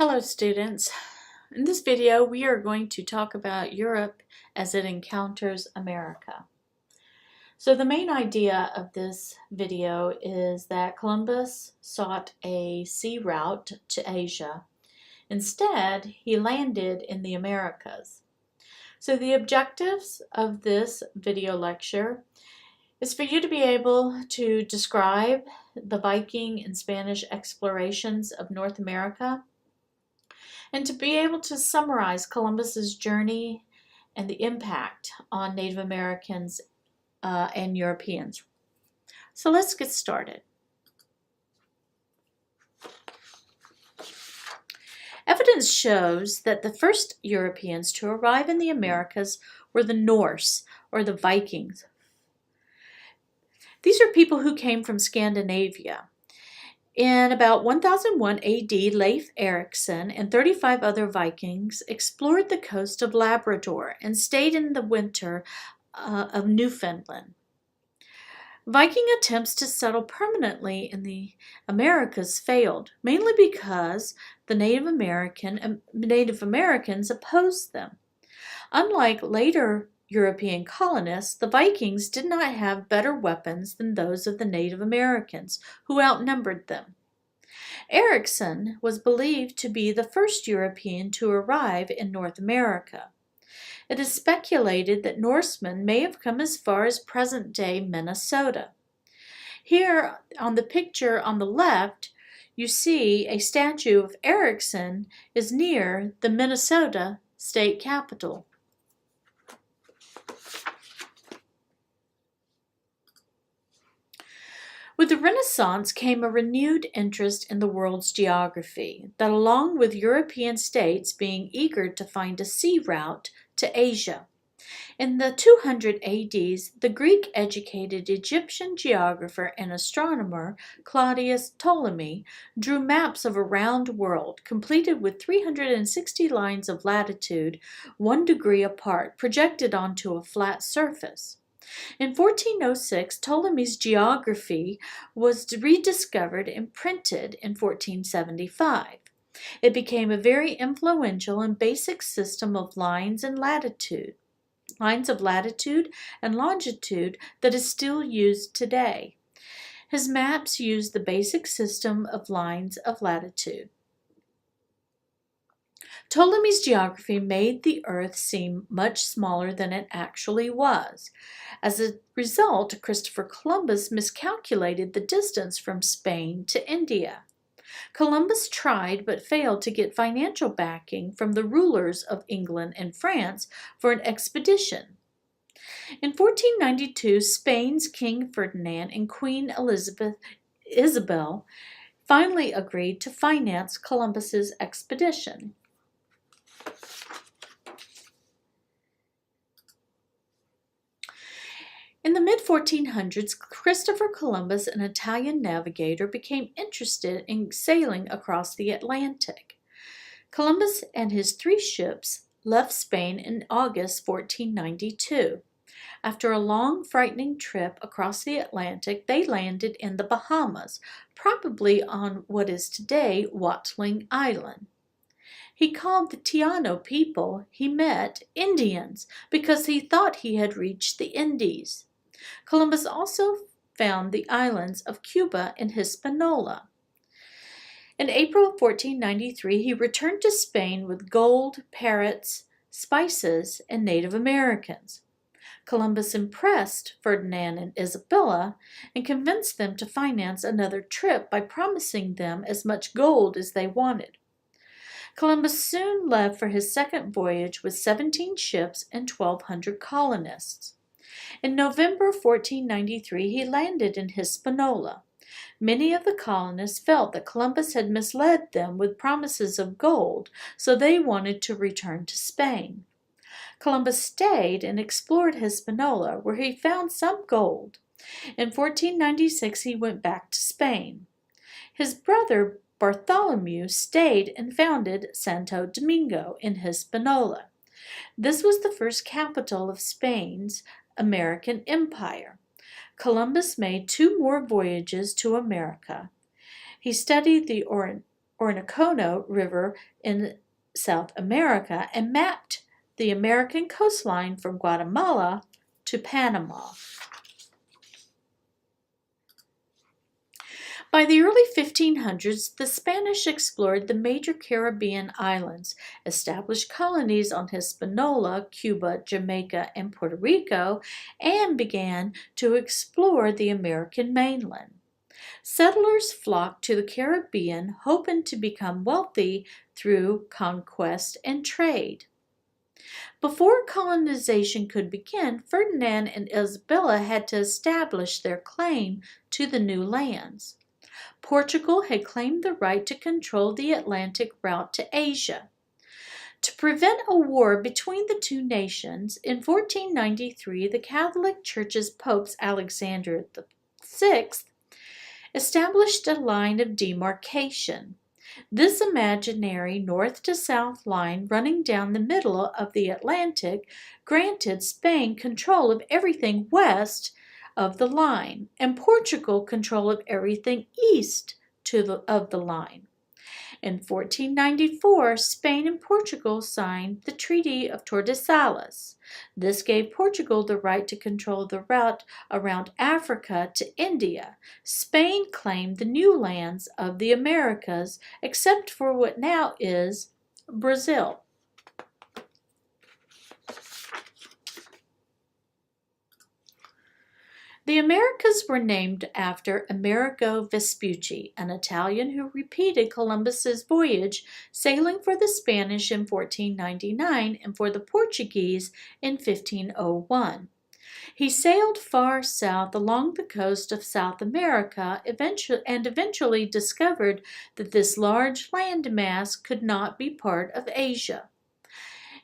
Hello students. In this video we are going to talk about Europe as it encounters America. So the main idea of this video is that Columbus sought a sea route to Asia. Instead, he landed in the Americas. So the objectives of this video lecture is for you to be able to describe the Viking and Spanish explorations of North America, and to be able to summarize Columbus's journey and the impact on Native Americans and Europeans. So let's get started. Evidence shows that the first Europeans to arrive in the Americas were the Norse, or the Vikings. These are people who came from Scandinavia. In about 1001 AD, Leif Erikson and 35 other Vikings explored the coast of Labrador and stayed in the winter of Newfoundland. Viking attempts to settle permanently in the Americas failed, mainly because the Native Americans opposed them. Unlike later European colonists, the Vikings did not have better weapons than those of the Native Americans, who outnumbered them. Erikson was believed to be the first European to arrive in North America. It is speculated that Norsemen may have come as far as present-day Minnesota. Here on the picture on the left, you see a statue of Erikson is near the Minnesota state capitol. With the Renaissance came a renewed interest in the world's geography, that along with European states being eager to find a sea route to Asia. In the 200 ADs, the Greek-educated Egyptian geographer and astronomer Claudius Ptolemy drew maps of a round world, completed with 360 lines of latitude, 1 degree apart, projected onto a flat surface. In 1406, Ptolemy's geography was rediscovered and printed in 1475. It became a very influential and basic system of lines of latitude and longitude that is still used today. His maps use the basic system of lines of latitude. Ptolemy's geography made the Earth seem much smaller than it actually was. As a result, Christopher Columbus miscalculated the distance from Spain to India. Columbus tried but failed to get financial backing from the rulers of England and France for an expedition. In 1492, Spain's King Ferdinand and Queen Isabel finally agreed to finance Columbus's expedition. In the mid-1400s, Christopher Columbus, an Italian navigator, became interested in sailing across the Atlantic. Columbus and his 3 ships left Spain in August 1492. After a long, frightening trip across the Atlantic, they landed in the Bahamas, probably on what is today Watling Island. He called the Taino people he met Indians because he thought he had reached the Indies. Columbus also found the islands of Cuba and Hispaniola. In April 1493, he returned to Spain with gold, parrots, spices, and Native Americans. Columbus impressed Ferdinand and Isabella and convinced them to finance another trip by promising them as much gold as they wanted. Columbus soon left for his second voyage with 17 ships and 1,200 colonists. In November 1493, he landed in Hispaniola. Many of the colonists felt that Columbus had misled them with promises of gold, so they wanted to return to Spain. Columbus stayed and explored Hispaniola, where he found some gold. In 1496, he went back to Spain. His brother Bartholomew stayed and founded Santo Domingo in Hispaniola. This was the first capital of Spain's American Empire. Columbus made 2 more voyages to America. He studied the Orinoco River in South America and mapped the American coastline from Guatemala to Panama. By the early 1500s, the Spanish explored the major Caribbean islands, established colonies on Hispaniola, Cuba, Jamaica, and Puerto Rico, and began to explore the American mainland. Settlers flocked to the Caribbean, hoping to become wealthy through conquest and trade. Before colonization could begin, Ferdinand and Isabella had to establish their claim to the new lands. Portugal had claimed the right to control the Atlantic route to Asia. To prevent a war between the two nations, in 1493 the Catholic Church's Popes Alexander VI established a line of demarcation. This imaginary north to south line running down the middle of the Atlantic granted Spain control of everything west of the line and Portugal control of everything east of the line. In 1494, Spain and Portugal signed the Treaty of Tordesillas. This gave Portugal the right to control the route around Africa to India. Spain claimed the new lands of the Americas, except for what now is Brazil. The Americas were named after Amerigo Vespucci, an Italian who repeated Columbus's voyage, sailing for the Spanish in 1499 and for the Portuguese in 1501. He sailed far south along the coast of South America and eventually discovered that this large landmass could not be part of Asia.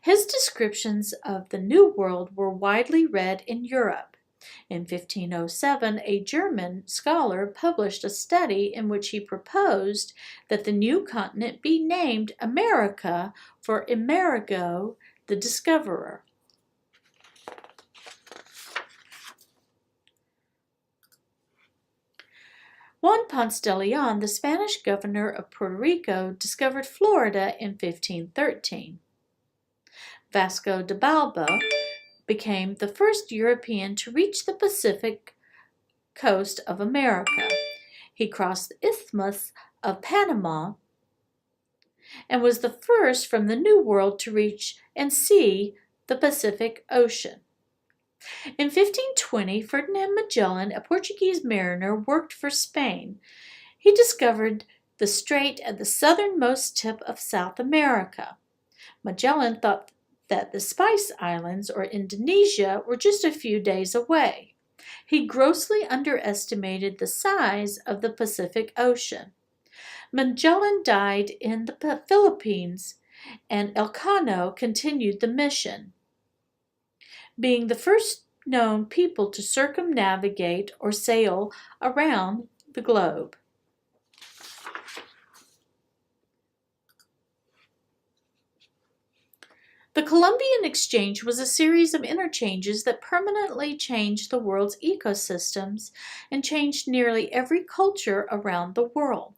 His descriptions of the New World were widely read in Europe. In 1507, a German scholar published a study in which he proposed that the new continent be named America for Amerigo the discoverer. Juan Ponce de Leon, the Spanish governor of Puerto Rico, discovered Florida in 1513. Vasco da Gama became the first European to reach the Pacific coast of America. He crossed the Isthmus of Panama and was the first from the New World to reach and see the Pacific Ocean. In 1520, Ferdinand Magellan, a Portuguese mariner, worked for Spain. He discovered the strait at the southernmost tip of South America. Magellan thought that the Spice Islands, or Indonesia, were just a few days away. He grossly underestimated the size of the Pacific Ocean. Magellan died in the Philippines, and Elcano continued the mission, being the first known people to circumnavigate or sail around the globe. The Columbian Exchange was a series of interchanges that permanently changed the world's ecosystems and changed nearly every culture around the world.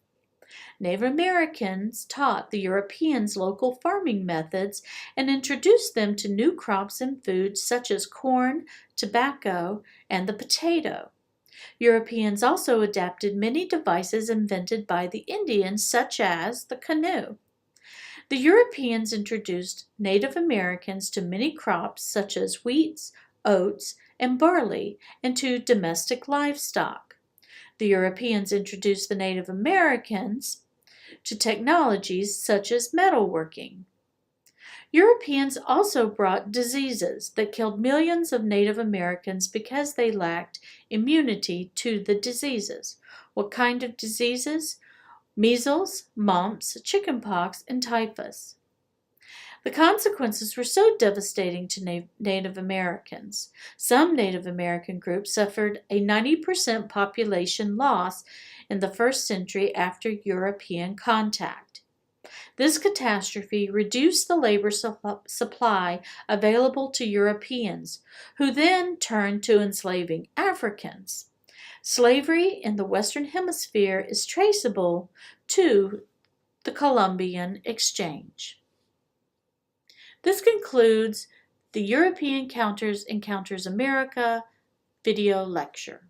Native Americans taught the Europeans local farming methods and introduced them to new crops and foods such as corn, tobacco, and the potato. Europeans also adapted many devices invented by the Indians, such as the canoe. The Europeans introduced Native Americans to many crops such as wheat, oats, and barley, and to domestic livestock. The Europeans introduced the Native Americans to technologies such as metalworking. Europeans also brought diseases that killed millions of Native Americans because they lacked immunity to the diseases. What kind of diseases? Measles, mumps, chickenpox, and typhus. The consequences were so devastating to Native Americans. Some Native American groups suffered a 90% population loss in the first century after European contact. This catastrophe reduced the labor supply available to Europeans, who then turned to enslaving Africans. Slavery in the Western Hemisphere is traceable to the Columbian Exchange. This concludes the European Encounters America video lecture.